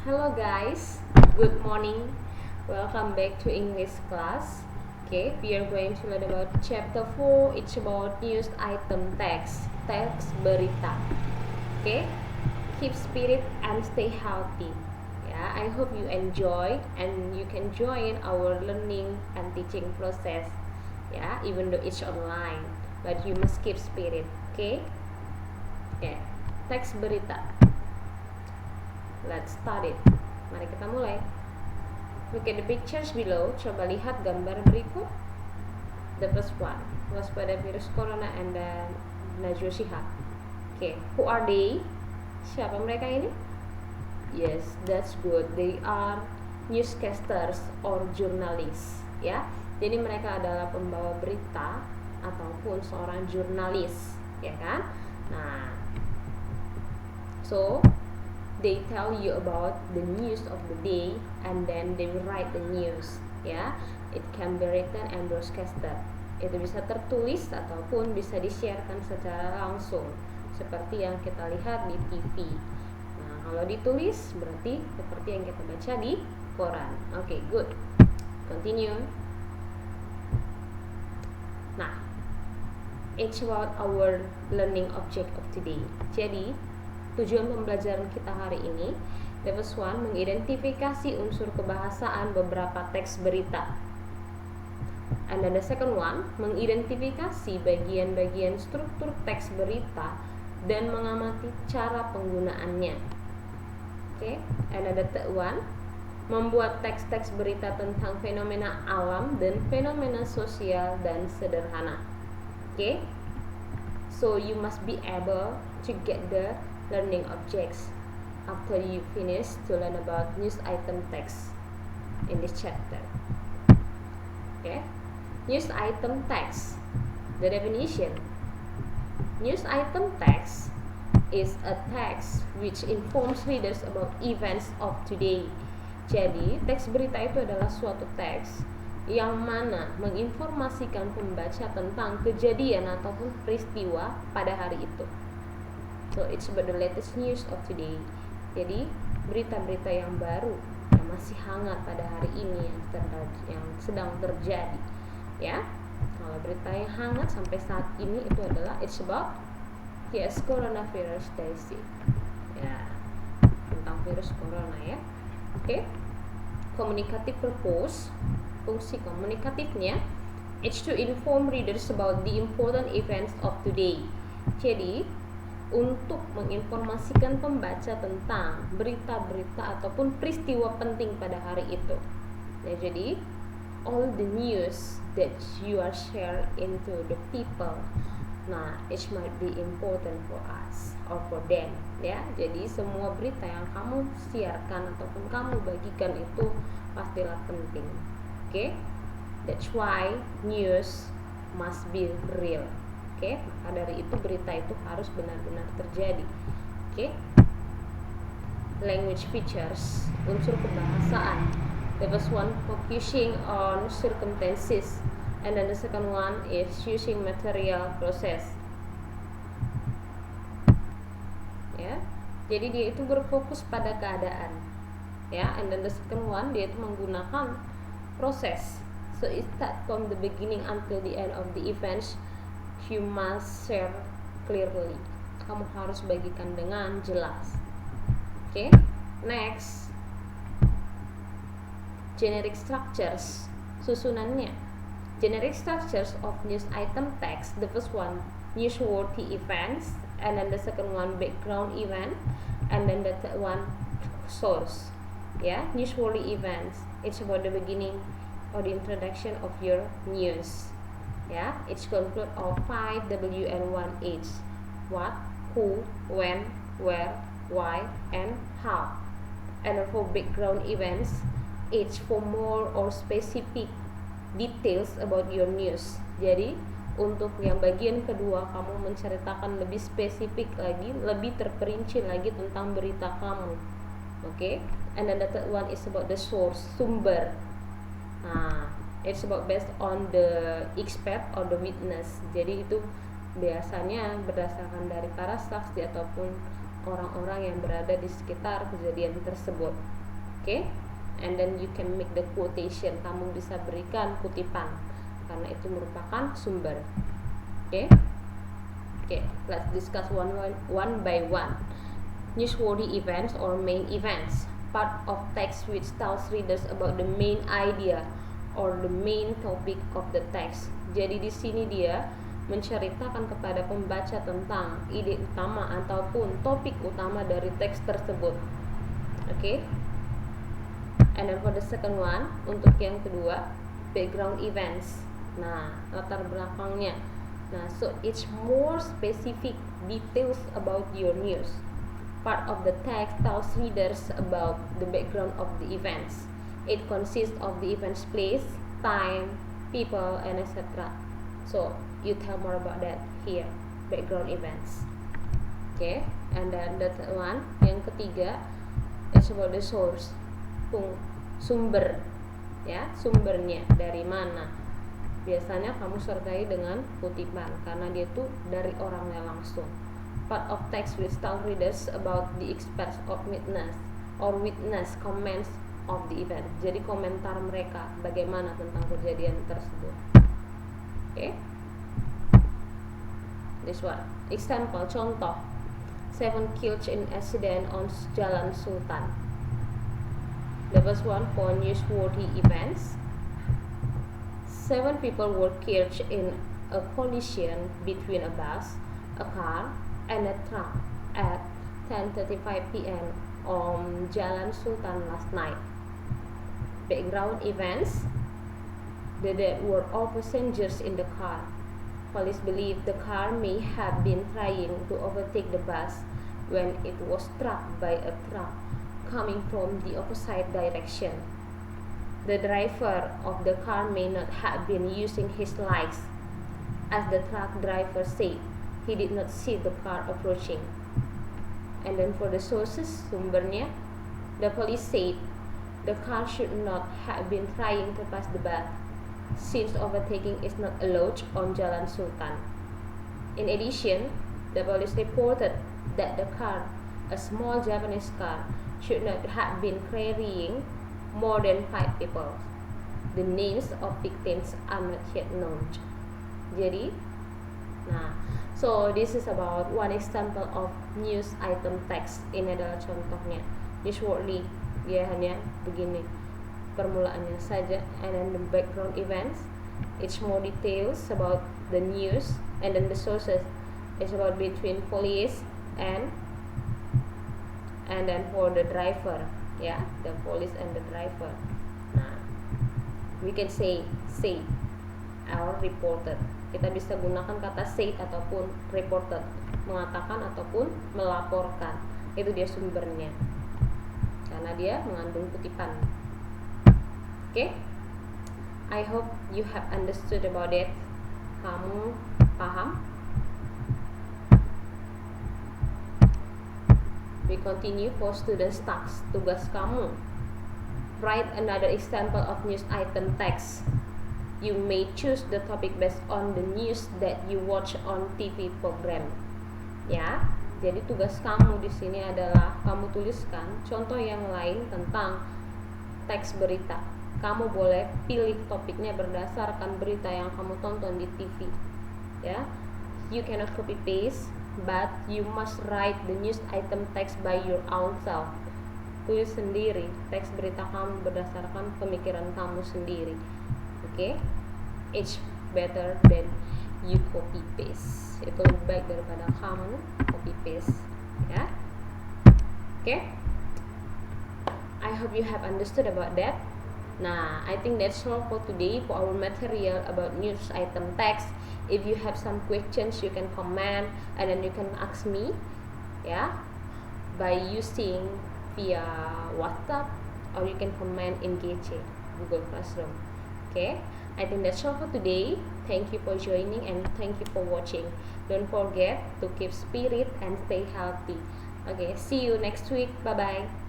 Hello guys, good morning. Welcome back to English class. Okay, we are going to learn about chapter 4. It's about news item text berita. Okay, keep spirit and stay healthy. Yeah, I hope you enjoy and you can join our learning and teaching process. Yeah, even though it's online, but you must keep spirit. Okay, teks berita. Let's start it. Mari kita mulai. Look at the pictures below. Coba lihat gambar berikut. The first one, waspada virus corona and then Najwa Shihab. Okay, who are they? Siapa mereka ini? Yes, that's good. They are newscasters or journalists. Ya, jadi mereka adalah pembawa berita ataupun seorang jurnalis, ya kan? Nah, so they tell you about the news of the day and then they write the news, ya. It can be written and broadcasted. Itu bisa tertulis ataupun bisa disiarkan secara langsung seperti yang kita lihat di TV. Nah, kalau ditulis berarti seperti yang kita baca di koran. Okay, good. Continue. Nah, it's about our learning object of today. Jadi tujuan pembelajaran kita hari ini, the first one, mengidentifikasi unsur kebahasaan beberapa teks berita. And then the second one, mengidentifikasi bagian-bagian struktur teks berita dan mengamati cara penggunaannya. Okay, and then the third one, membuat teks-teks berita tentang fenomena alam dan fenomena sosial dan sederhana. Okay, so you must be able to get the learning objects after you finish to learn about news item text in this chapter. Okay, news item text. The definition: news item text is a text which informs readers about events of today. Jadi, teks berita itu adalah suatu teks yang mana menginformasikan pembaca tentang kejadian ataupun peristiwa pada hari itu. So it's about the latest news of today. Jadi berita-berita yang baru yang masih hangat pada hari ini yang sedang terjadi. Ya, kalau berita yang hangat sampai saat ini itu adalah it's about coronavirus disease. Ya, tentang virus corona ya. Oke. Communicative purpose, fungsi komunikatifnya, it's to inform readers about the important events of today. Jadi untuk menginformasikan pembaca tentang berita-berita ataupun peristiwa penting pada hari itu. Nah, jadi all the news that you are share into the people, nah it might be important for us or for them, ya. Jadi semua berita yang kamu siarkan ataupun kamu bagikan itu pastilah penting. Okay? That's why news must be real. Oke, maka dari itu berita itu harus benar-benar terjadi. Oke. Language features, unsur kebahasaan. The first one focusing on circumstances, and then the second one is using material process. Ya, jadi dia itu berfokus pada keadaan. Ya, and then the second one dia itu menggunakan proses. So it start from the beginning until the end of the events. You must share clearly. Kamu harus bagikan dengan jelas. Okay. Next, generic structures, susunannya. Generic structures of news item text. The first one, newsworthy events, and then the second one, background event, and then the third one, source. Yeah, newsworthy events. It's about the beginning or the introduction of your news. Ya, it's conclude of 5 W and 1 H. What, who, when, where, why, and how. And for background events, it's for more or specific details about your news. Jadi untuk yang bagian kedua kamu menceritakan lebih spesifik lagi, lebih terperinci lagi tentang berita kamu. Okay? And then the third one is about the source, sumber. Nah, it's about based on the expert or the witness. Jadi itu biasanya berdasarkan dari para saksi ataupun orang-orang yang berada di sekitar kejadian tersebut. Okay? And then you can make the quotation. Kamu bisa berikan kutipan karena itu merupakan sumber. Okay? Okay, let's discuss one by one. Newsworthy events or main events, part of text which tells readers about the main idea or the main topic of the text. Jadi di sini dia menceritakan kepada pembaca tentang ide utama ataupun topik utama dari teks tersebut. Okay? And then for the second one, untuk yang kedua, background events. Nah, latar belakangnya. Nah, so it's more specific details about your news. Part of the text tells readers about the background of the events. It consists of the event's place, time, people, and etc. So you tell more about that here, background events. Okay, and then the third one, yang ketiga, it's about the source, sumber, ya, sumbernya dari mana. Biasanya kamu sertai dengan kutipan karena dia tuh dari orangnya langsung. Part of text which tell readers about the experts of witness comments of the event. Jadi komentar mereka bagaimana tentang kejadian tersebut. Okay? This one. Example, contoh. 7 killed in accident on Jalan Sultan. The first one for newsworthy events. 7 people were killed in a collision between a bus, a car, and a truck at 10:35 p.m. on Jalan Sultan last night. Background events: the dead were all passengers in the car. Police believe the car may have been trying to overtake the bus when it was struck by a truck coming from the opposite direction. The driver of the car may not have been using his lights. As the truck driver said, he did not see the car approaching. And then for the sources, sumbernya, the police said the car should not have been trying to pass the bus, since overtaking is not allowed on Jalan Sultan. In addition, the police reported that the car, a small Japanese car, should not have been carrying more than 5 people. The names of victims are not yet known. Jadi, nah, so this is about one example of news item text. Ini adalah contohnya. Newsworthy, dia hanya begini permulaannya saja. And then the background events, it's more details about the news. And then the sources, it's about between police and then for the driver, ya, the police and the driver. Nah, we can say or reported. Kita bisa gunakan kata said ataupun reported, mengatakan ataupun melaporkan. Itu dia sumbernya, karena dia mengandung kutipan. Okay? I hope you have understood about it. Kamu paham? We continue for students tasks. Tugas kamu. Write another example of news item text. You may choose the topic based on the news that you watch on TV program. Ya, jadi tugas kamu di sini adalah kamu tuliskan contoh yang lain tentang teks berita. Kamu boleh pilih topiknya berdasarkan berita yang kamu tonton di TV. Ya, you cannot copy paste, but you must write the news item text by your own self. Tulis sendiri teks berita kamu berdasarkan pemikiran kamu sendiri. Okay? It's better than you copy paste. Itu lebih baik daripada kamu copy paste. Ya? Okay? I hope you have understood about that. Nah, I think that's all for today for our material about news item text. If you have some questions, you can comment and then you can ask me, yeah, by using via WhatsApp, or you can comment in GC, Google Classroom. Okay, I think that's all for today. Thank you for joining and thank you for watching. Don't forget to keep spirit and stay healthy. Okay, see you next week. Bye bye.